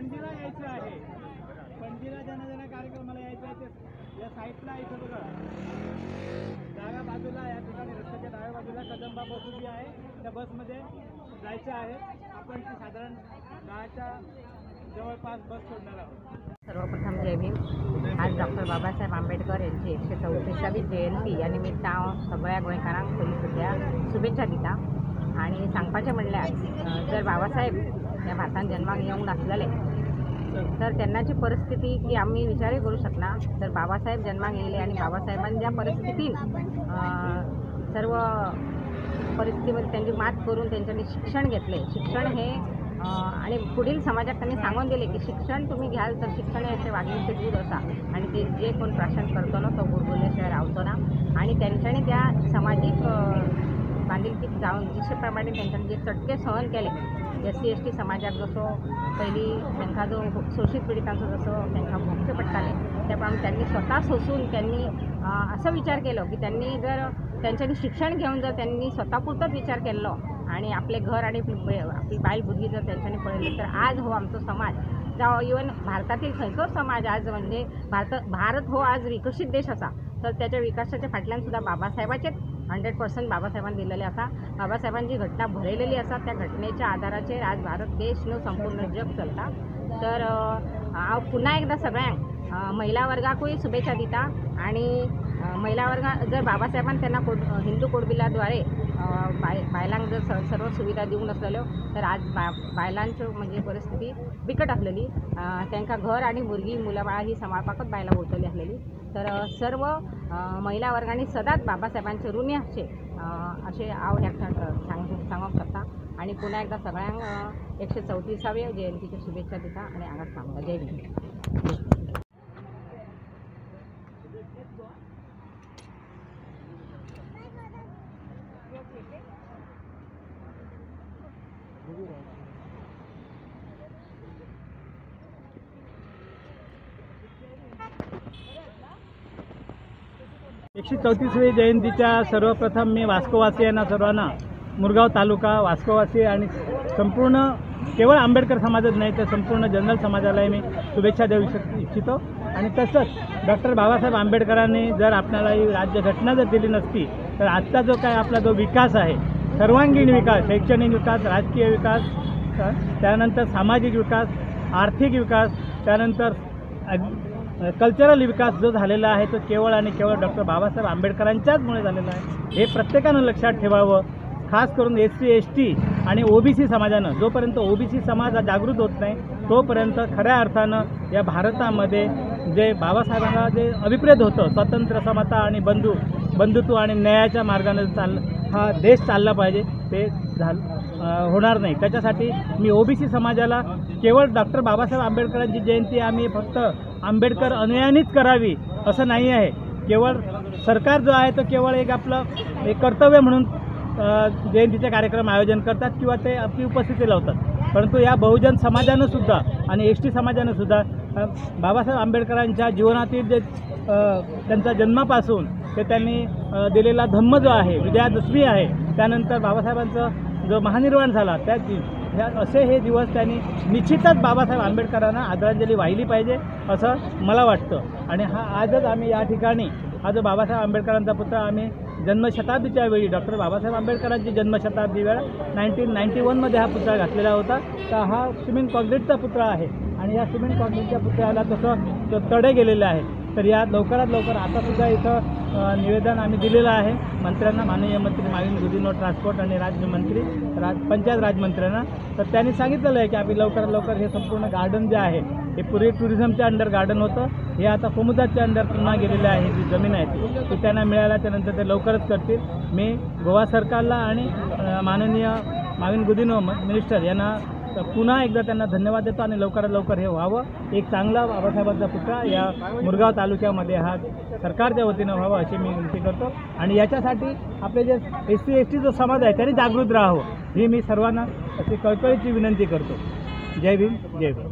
पणजीला यायचं आहे, पणजीला जनजन कार्यक्रमाला यायचं आहे ते या साईडला इथं बघा डाव्या बाजूला या ठिकाणी रस्त्याच्या डाव्या बाजूला कदंबा बस उभी आहे, त्या बसमध्ये जायचं आहे आपण. ती साधारण 10च्या जवळपास बस सोडणार आहोत. सर्वप्रथम जय भीम. आज डॉक्टर बाबासाहेब आंबेडकर यांची 134वी जयंती या निमित्त हांव सगळ्या गोंयकारांक परिसुद्धा शुभेच्छा दिता. आणि सांगपाचें म्हणल्यार जर बाबासाहेब ह्या भारतांत जन्माक येवंक नासलेले तर तेन्नाची परिस्थिती की आमी विचारय करूं शकना. तर बाबासाहेब जन्माक येयले आणि बाबासाहेबान ज्या परिस्थितीन सर्व परिस्थितीमध्ये त्यांची मात करून त्यांच्यानी शिक्षण घेतले. शिक्षण हे आणि पुढील समाजात त्यांनी सांगून दिले की शिक्षण तुम्ही घ्याल तर शिक्षण हे असे वागणीचे दूध असा आणि ते जे कोण प्राशन करतलो तो गुरगुरल्याशिवाय रावचो ना. आणि त्यांच्यानी त्या सामाजिक बांधिलकीक जावन जशे प्रमाणे त्यांच्यानी जे चटके सहन केले SC ST समाजाक जसो पयलीं तांकां जो शोषित पिडितांचो जसो तांकां भोगचे पडटाले त्या प्रमाणे त्यांनी स्वता सोसून त्यांनी असो विचार केलो की त्यांनी जर त्यांच्यानी शिक्षण घेऊन जर त्यांनी स्वता पुरतोच विचार केल्लो आणि आपले घर आणि आपली बायल भुरगीं जर त्यांच्यानी पळयली तर आज हो आमचो समाज जावं इवन भारतातील खंयचोच समाज आज म्हणजे भारत हो आज विकसीत देश असा तर त्याच्या विकासाच्या फाटल्यान सुद्धा बाबासाहेबाचेच 100% बाबासाहेबान दिलेले असा. बाबासाहेबांची घटना बरयलेली असा. त्या घटनेच्या आधाराचेर आज भारत देश न्हू संपूर्ण जग चलता. तर हांव पुन्हा एकदा सगळ्यांक महिला वर्गाकूय शुभेच्छा दिता. आणि महिला वर्गाक जर बाबासाहेबान त्यांना हिंदू कोड बिलाद्वारे बायलांक जर सर्व सुविधा दिवंक नासलेल्यो तर आज बायलांच्यो म्हणजे परिस्थिती बिकट आसलेली. तांकां घर आणि भुरगीं मुलं बाळां ही सांबाळपाकच बायलां उरतली आसलेली. तर सर्व महिला वर्गांनी सदांच बाबासाहेबांचे ऋणी आसचे अशें हांव ह्या सांगूंक शकता. आणि पुन्हा एकदा सगळ्यांक 134व्या जयंतीच्या शुभेच्छा दिता आणि हांगाच थांबता. जय भीम. एकशे 34वी जयंतीच्या सर्वप्रथम मी वास्कोवासियांना सर्वांना मुरगाव तालुका वास्कोवासी आणि संपूर्ण केवळ आंबेडकर समाजच नाही तर संपूर्ण जनरल समाजालाही मी शुभेच्छा देऊ इच्छितो. आणि तसंच डॉक्टर बाबासाहेब आंबेडकरांनी जर आपल्याला ही राज्यघटना जर दिली नसती तर आजचा जो काय आपला जो विकास आहे सर्वांगीण विकास, शैक्षणिक विकास, राजकीय विकास, त्यानंतर सामाजिक विकास, आर्थिक विकास, त्यानंतर कल्चरल विकास जो झालेला आहे तो केवळ आणि केवळ डॉक्टर बाबासाहेब आंबेडकरांच्याचमुळे झालेला आहे. हे प्रत्येकानं लक्षात ठेवावं. खास करून SC ST आणि OBC समाजानं जोपर्यंत OBC समाज हा जागृत होत नाही तोपर्यंत खऱ्या अर्थानं या भारतामध्ये जे बाबासाहेबांना जे अभिप्रेत होतं स्वातंत्र्य, समता आणि बंधुत्व आणि न्यायाच्या मार्गाने हा देश चालला पाहिजे ते होणार नाही. त्याच्यासाठी मी OBC समाजाला केवळ डॉक्टर बाबासाहेब आंबेडकरांची जयंती आम्ही फक्त आंबेडकर अनुयायांनीच करावी असं नाही आहे. केवळ सरकार जो आहे तो केवळ एक आपलं एक कर्तव्य म्हणून जयंतीचे कार्यक्रम आयोजन करतात किंवा ते आपली उपस्थिती लावतात. परंतु या बहुजन समाजानं सुद्धा आणि ST समाजानं सुद्धा बाबासाहेब आंबेडकरांच्या जीवनातील जे त्यांच्या जन्मापासून ते त्यांनी दिलेला धम्म जो आहे, विजयादशमी आहे, त्यानंतर बाबासाहेबांचं जो महानिर्वाण झाला असे हे दिवस त्यांनी निश्चितच बाबासाहेब आंबेडकरांना आदरांजली वाहिली पाहिजे असं मला वाटतं. आणि आजच आम्ही या ठिकाणी हा जो बाबासाहेब आंबेडकरांचा पुतळा आम्ही जन्मशताब्दीच्या वेळी डॉक्टर बाबासाहेब आंबेडकरांची जन्मशताब्दी वेळा 1991मध्ये हा पुतळा घातलेला होता. तर हा सिमेंट कॉन्क्रीटचा पुतळा आहे आणि या सिमेंट कॉन्क्रीटच्या पुतळ्याला तसं तडे गेलेले आहेत. तर या लवकरात लवकर आतासुद्धा इथं निवेदन आम्ही दिलेलं आहे मंत्र्यांना, माननीय मंत्री माविन गुदिनो ट्रान्सपोर्ट आणि राज्यमंत्री पंचायत राजमंत्र्यांना. तर त्यांनी सांगितलेलं आहे की आम्ही लवकरात लवकर हे संपूर्ण गार्डन जे आहे हे पूर्वी टुरिझमच्या अंडर गार्डन होतं, हे आता कोमुदाच्या अंडर पुन्हा गेलेलं आहे. जी जमीन आहे ती त्यांना मिळायला त्यानंतर ते लवकरच करतील. मी गोवा सरकारला आणि माननीय माविन गुदिनो मिनिस्टर यांना पुन्हा एकदा त्यांना धन्यवाद देतो आणि लवकरात लवकर हे व्हावं. एक चांगला बाबासाहेबांचा पुतळा या मुरगाव तालुक्यामध्ये हा सरकारच्या वतीनं व्हावं अशी मी विनंती करतो. आणि याच्यासाठी आपले जे SC ST जो समाज आहे त्यांनी जागृत राहावं ही मी सर्वांना अशी कळकळीची विनंती करतो. जय भीम, जय भीम.